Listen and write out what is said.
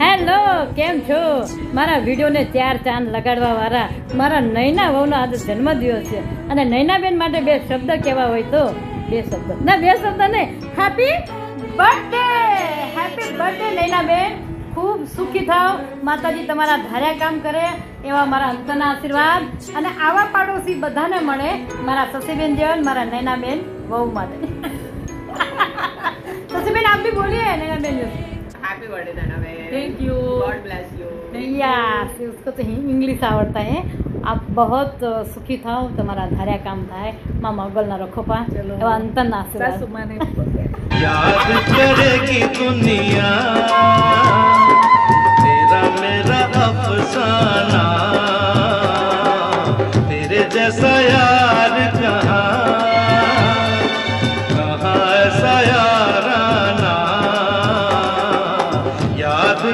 Hello, કેમ છો મારા વિડીયોને 4 ચાંદ લગાડવા વાળા મારા નૈના વહુનો આજે જન્મદિવસ છે અને નૈનાબેન માટે 2 શબ્દ કહેવા હોય તો 2 શબ્દ ના 2 શબ્દ નહીં, હેપી બર્થડે નૈનાબેન. ખૂબ સુખી થાવ, માતાજી તમારા ધાર્યા કામ કરે એવા મારા અંતરના આશીર્વાદ અને આવા પાડોશી બધાને મળે મારા શશીબેન જેવા મારા નૈનાબેન વહુ માટે. शशि आप भी बोलिए Nainaben. Happy birthday Nainaben. Thank you. God bless you. Yes, उसको तो इंग्लिश आवड़ता है. आप बहुत सुखी था, तुम्हारा धार्या काम था. माँ मंगल ना रखो पा अंतर ना याद करेगी दुनिया.